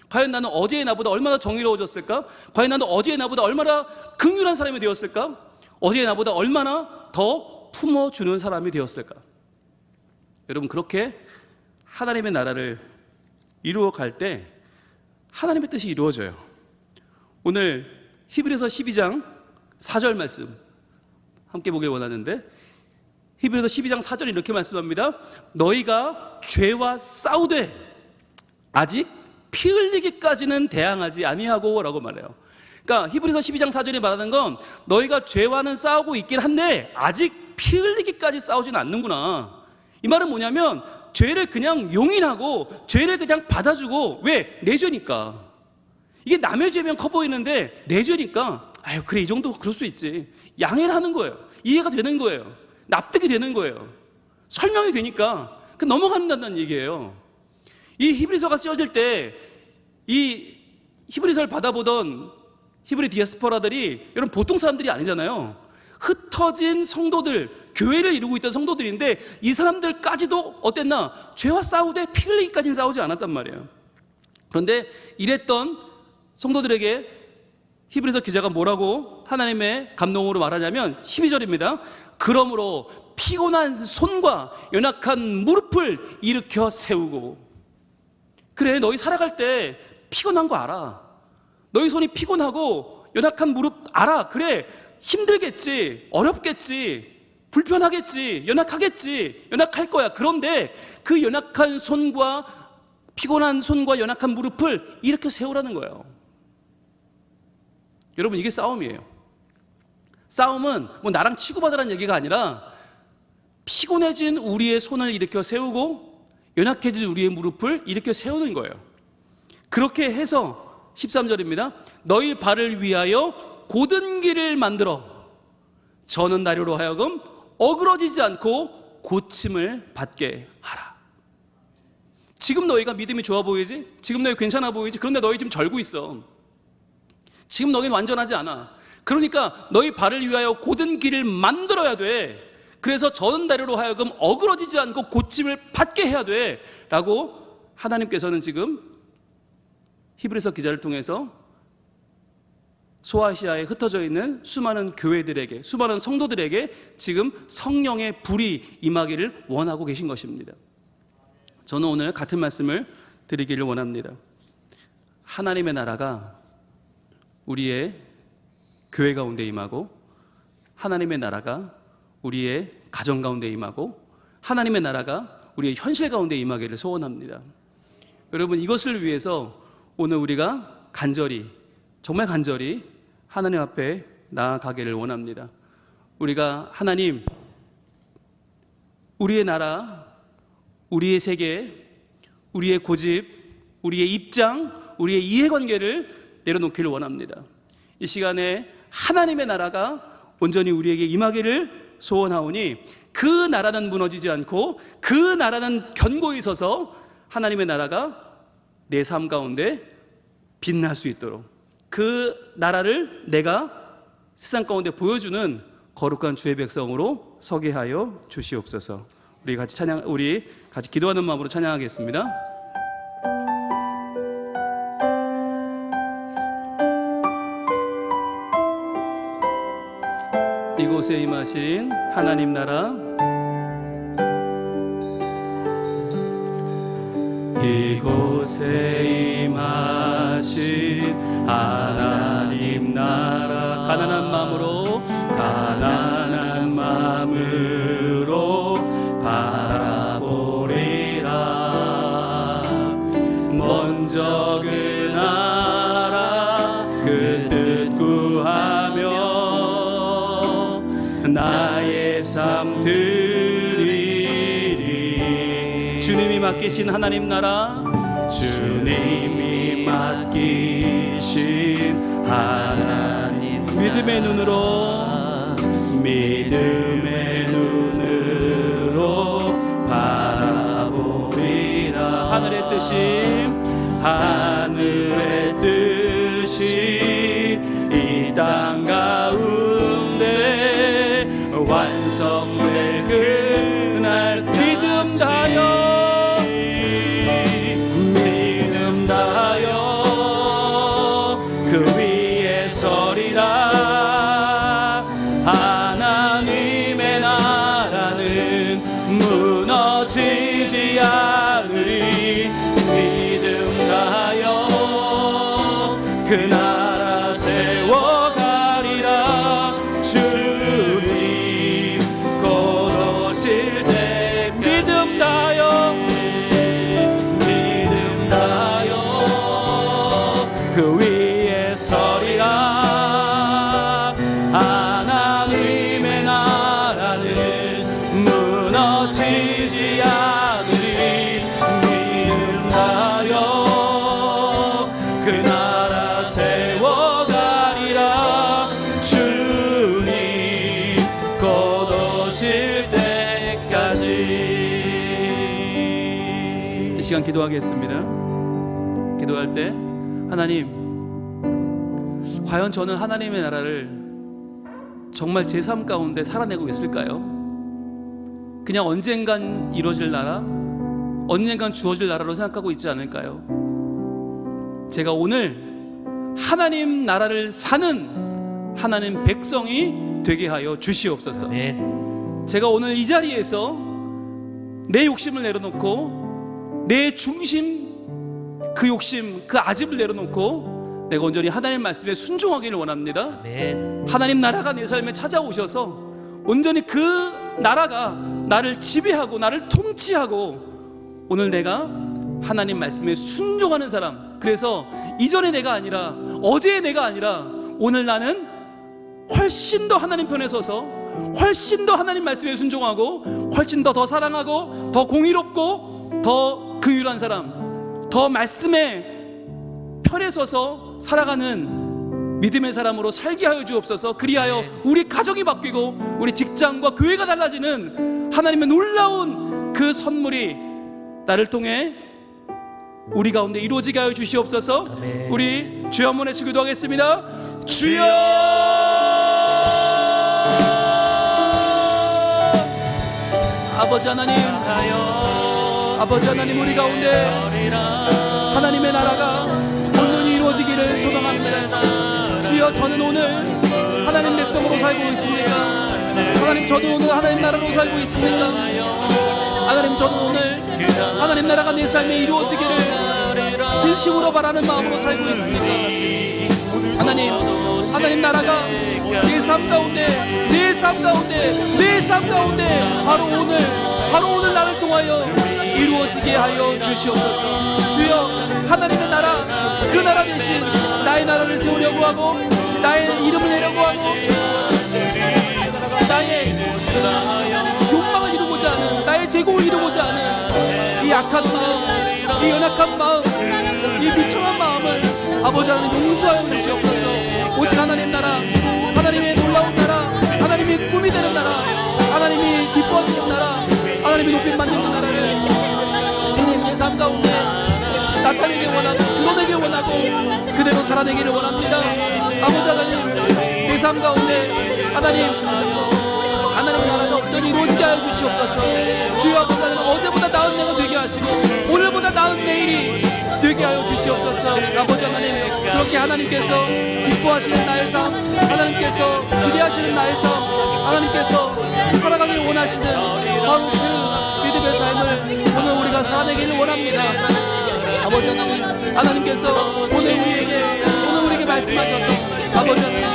과연 나는 어제의 나보다 얼마나 정의로워졌을까? 과연 나는 어제의 나보다 얼마나 긍휼한 사람이 되었을까? 어제의 나보다 얼마나 더 품어주는 사람이 되었을까? 여러분, 그렇게 하나님의 나라를 이루어갈 때 하나님의 뜻이 이루어져요. 오늘 히브리서 12장 4절 말씀 함께 보길 원하는데, 히브리서 12장 4절에 이렇게 말씀합니다. 너희가 죄와 싸우되 아직 피 흘리기까지는 대항하지 아니하고 라고 말해요. 그러니까 히브리서 12장 4절에 말하는 건 너희가 죄와는 싸우고 있긴 한데 아직 피 흘리기까지 싸우지는 않는구나. 이 말은 뭐냐면 죄를 그냥 용인하고 죄를 그냥 받아주고, 왜? 내 죄니까. 이게 남의 죄면 커 보이는데 내 죄니까 아유 그래 이 정도 그럴 수 있지. 양해를 하는 거예요. 이해가 되는 거예요. 납득이 되는 거예요. 설명이 되니까 넘어간다는 얘기예요. 이 히브리서가 쓰여질 때 이 히브리서를 받아보던 히브리 디아스포라들이 여러분 보통 사람들이 아니잖아요. 흩어진 성도들, 교회를 이루고 있던 성도들인데 이 사람들까지도 어땠나? 죄와 싸우되 피 흘리기까지는 싸우지 않았단 말이에요. 그런데 이랬던 성도들에게 히브리서 기자가 뭐라고 하나님의 감동으로 말하냐면 12절입니다. 그러므로 피곤한 손과 연약한 무릎을 일으켜 세우고. 그래, 너희 살아갈 때 피곤한 거 알아. 너희 손이 피곤하고 연약한 무릎 알아. 그래, 힘들겠지, 어렵겠지, 불편하겠지, 연약하겠지, 연약할 거야. 그런데 그 연약한 손과 피곤한 손과 연약한 무릎을 이렇게 세우라는 거예요. 여러분, 이게 싸움이에요. 싸움은 뭐 나랑 치고받으라는 얘기가 아니라 피곤해진 우리의 손을 일으켜 세우고 연약해진 우리의 무릎을 일으켜 세우는 거예요. 그렇게 해서 13절입니다. 너희 발을 위하여 곧은 길을 만들어 저는 나리로 하여금 어그러지지 않고 고침을 받게 하라. 지금 너희가 믿음이 좋아 보이지? 지금 너희 괜찮아 보이지? 그런데 너희 지금 절고 있어. 지금 너희는 완전하지 않아. 그러니까 너희 발을 위하여 곧은 길을 만들어야 돼. 그래서 저는 다리로 하여금 어그러지지 않고 고침을 받게 해야 돼 라고 하나님께서는 지금 히브리서 기자를 통해서 소아시아에 흩어져 있는 수많은 교회들에게, 수많은 성도들에게 지금 성령의 불이 임하기를 원하고 계신 것입니다. 저는 오늘 같은 말씀을 드리기를 원합니다. 하나님의 나라가 우리의 교회 가운데 임하고, 하나님의 나라가 우리의 가정 가운데 임하고, 하나님의 나라가 우리의 현실 가운데 임하기를 소원합니다. 여러분, 이것을 위해서 오늘 우리가 간절히, 정말 간절히 하나님 앞에 나아가기를 원합니다. 우리가 하나님, 우리의 나라, 우리의 세계, 우리의 고집, 우리의 입장, 우리의 이해관계를 내려놓기를 원합니다. 이 시간에 하나님의 나라가 온전히 우리에게 임하기를 소원하오니 그 나라는 무너지지 않고 그 나라는 견고히 서서 하나님의 나라가 내 삶 가운데 빛날 수 있도록, 그 나라를 내가 세상 가운데 보여주는 거룩한 주의 백성으로 서게 하여 주시옵소서. 우리 같이 기도하는 마음으로 찬양하겠습니다. 이곳에 임하신 하나님 나라, 이곳에 임하신 하나님 나라, 가난한 마음으로 바라보리라. 먼저 그 나라 그 뜻 구하며 나의 삶 드리리. 주님이 맡기신 하나님 나라, 주님이 맡기신 하나님 믿음의 눈으로 바라보리라. 하늘의 뜻이 이 땅 가운데 완성될 그날 믿음 다하여 그 위에 서리라. 하나님의 나라는 무너지지 않으리. 믿음 다하여 그 나라 세워가리라. 주님 곧 오실 때 믿음 다하여 그 위에 서리라. 하나님의 나라는 무너지지 않으리. 믿음 다하여 그 나라 세워가리라. 주님 곧 오실 때까지. 이 시간 기도하겠습니다. 기도할 때 하나님, 과연 저는 하나님의 나라를 정말 제 삶 가운데 살아내고 있을까요? 그냥 언젠간 이루어질 나라, 언젠간 주어질 나라로 생각하고 있지 않을까요? 제가 오늘 하나님 나라를 사는 하나님 백성이 되게 하여 주시옵소서. 제가 오늘 이 자리에서 내 욕심을 내려놓고 내 중심, 그 욕심, 그 아집을 내려놓고 내가 온전히 하나님 말씀에 순종하기를 원합니다. 아멘. 하나님 나라가 내 삶에 찾아오셔서 온전히 그 나라가 나를 지배하고 나를 통치하고 오늘 내가 하나님 말씀에 순종하는 사람, 그래서 이전의 내가 아니라 어제의 내가 아니라 오늘 나는 훨씬 더 하나님 편에 서서 훨씬 더 하나님 말씀에 순종하고 훨씬 더 사랑하고 더 공의롭고 더 긍휼한 사람, 더 말씀에 편에 서서 살아가는 믿음의 사람으로 살게 하여 주옵소서. 그리하여 우리 가정이 바뀌고 우리 직장과 교회가 달라지는 하나님의 놀라운 그 선물이 나를 통해 우리 가운데 이루어지게 하여 주시옵소서. 아멘. 우리 주여 한번 외치 기도하겠습니다. 주여! 아버지 하나님, 아버지 하나님, 우리 가운데 하나님의 나라가 온전히 이루어지기를 소망합니다. 주여, 저는 오늘 하나님 백성으로 살고 있습니다. 하나님, 저도 오늘 하나님 나라로 살고 있습니다. 하나님, 저도 오늘 하나님 나라가 내 삶에 이루어지기를 진심으로 바라는 마음으로 살고 있습니다. 하나님, 하나님 나라가 내 삶 가운데, 내 삶 가운데, 내 삶 가운데 바로 오늘 나를 통하여 이루어지게 하여 주시옵소서. 주여, 하나님의 나라, 그 나라 대신 나의 나라를 세우려고 하고 나의 이름을 내려고 하고 나의 욕망을 이루고자 하는, 나의 제공을 이루고자 하는 이 약한 마음, 이 연약한 마음, 이 비천한 마음을 아버지 하나님 용서하여 주시옵소서. 오직 하나님 나라, 하나님의 놀라운 나라, 하나님의 꿈이 되는 나라, 하나님이 기뻐하시는 나라, 하나님이 높임 받는 나라를 주님 내 삶 가운데 나타내기 원하고 드러내기 원하고 그대로 살아내기를 원합니다. 아버지 하나님, 내 삶 가운데 하나님의 나라가 온전히 이루어지게 하여 주시옵소서. 주여, 아버지 하나님, 어제보다 나은 내가 되게 하시고 오늘보다 나은 내일이 되게 하여 주시옵소서. 아버지 하나님, 그렇게 하나님께서 기뻐하시는 나의 삶, 하나님께서 기대하시는 나의 삶, 하나님께서 살아가기를 원하시는 바로 그 믿음의 삶을 오늘 우리가 살아내기를 원합니다. 아버지 하나님, 하나님께서 오늘 우리에게 말씀하셔서 아버지 하나님,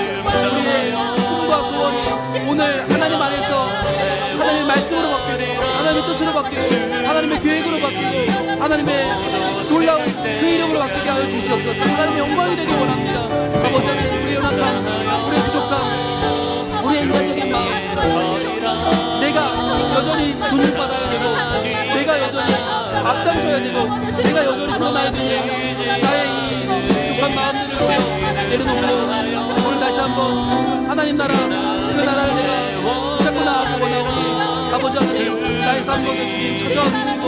우리의 꿈과 소원이 오늘 하나님 안에서 하나님의 말씀으로 바뀌고 하나님의 뜻으로 바뀌고 하나님의 계획으로 바뀌고 하나님의 놀라운 그 이름으로 바뀌게 하여 주시옵소서. 하나님의 영광이 되길 원합니다. 아버지 하나님, 우리의 연약함, 우리의 부족함, 우리의 인간적인 마음, 내가 여전히 존중받아야 되고 내가 여전히 앞장서야 되고 내가 여전히 드러나야 되는 나의 이 부족한 마음들을 주여 내려놓고 오늘 다시 한번 하나님 나라, 그 나라를 내가 자꾸 나아가기 원하오니 아버지 하나님, 나의 삶 가운데 주님 찾아와 주시고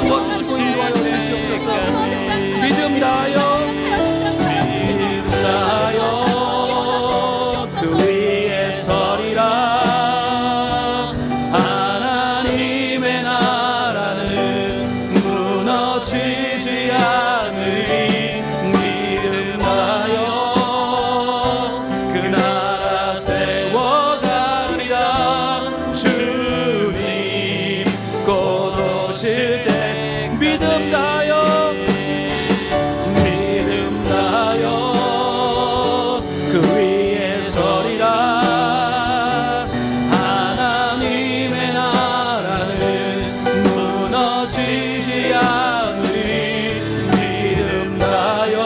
도와주시고 인도하여 주시옵소서. 믿음 다하여 그 위에 서리라. 하나님의 나라는 무너지지 않으리. 믿음 다하여 그 나라 세워가리라. 주님 곧 오실 때 믿음 다하여 그 위에 서리라. 하나님의 나라는 무너지지 않으리. 믿음 다하여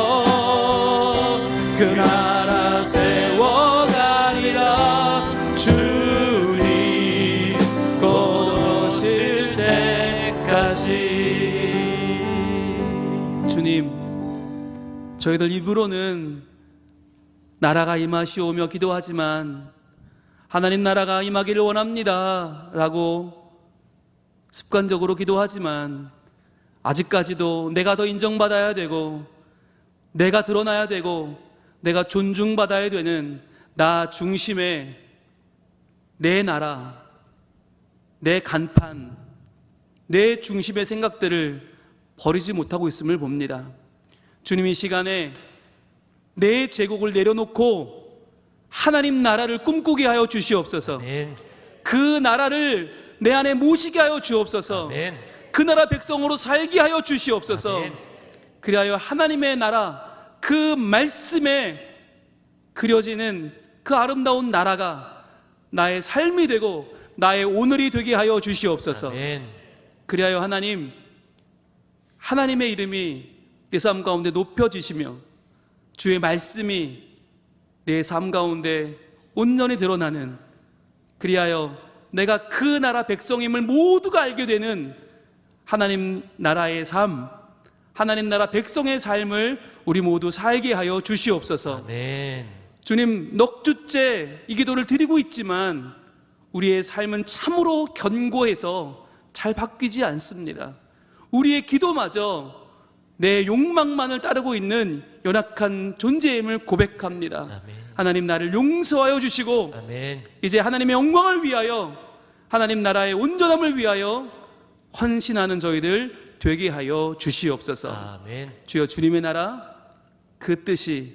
그 나라 세워가리라. 주님 곧 오실 때까지. 주님, 저희들 입으로는 나라가 임하시오며 기도하지만 하나님 나라가 임하기를 원합니다 라고 습관적으로 기도하지만 아직까지도 내가 더 인정받아야 되고 내가 드러나야 되고 내가 존중받아야 되는 나 중심의 내 나라, 내 간판, 내 중심의 생각들을 버리지 못하고 있음을 봅니다. 주님, 이 시간에 내 제국을 내려놓고 하나님 나라를 꿈꾸게 하여 주시옵소서. 아멘. 그 나라를 내 안에 모시게 하여 주옵소서. 아멘. 그 나라 백성으로 살게 하여 주시옵소서. 아멘. 그리하여 하나님의 나라, 그 말씀에 그려지는 그 아름다운 나라가 나의 삶이 되고 나의 오늘이 되게 하여 주시옵소서. 아멘. 그리하여 하나님, 하나님의 이름이 내 삶 가운데 높여지시며 주의 말씀이 내 삶 가운데 온전히 드러나는, 그리하여 내가 그 나라 백성임을 모두가 알게 되는 하나님 나라의 삶, 하나님 나라 백성의 삶을 우리 모두 살게 하여 주시옵소서. 아멘. 주님, 넉 주째 이 기도를 드리고 있지만 우리의 삶은 참으로 견고해서 잘 바뀌지 않습니다. 우리의 기도마저 내 욕망만을 따르고 있는 연약한 존재임을 고백합니다. 아멘. 하나님, 나를 용서하여 주시고 아멘. 이제 하나님의 영광을 위하여, 하나님 나라의 온전함을 위하여 헌신하는 저희들 되게 하여 주시옵소서. 아멘. 주여, 주님의 나라, 그 뜻이,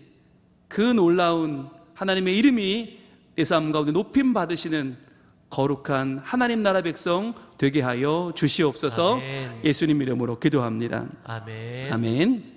그 놀라운 하나님의 이름이 내 삶 가운데 높임 받으시는 거룩한 하나님 나라 백성 되게 하여 주시옵소서. 아멘. 예수님 이름으로 기도합니다. 아멘. 아멘.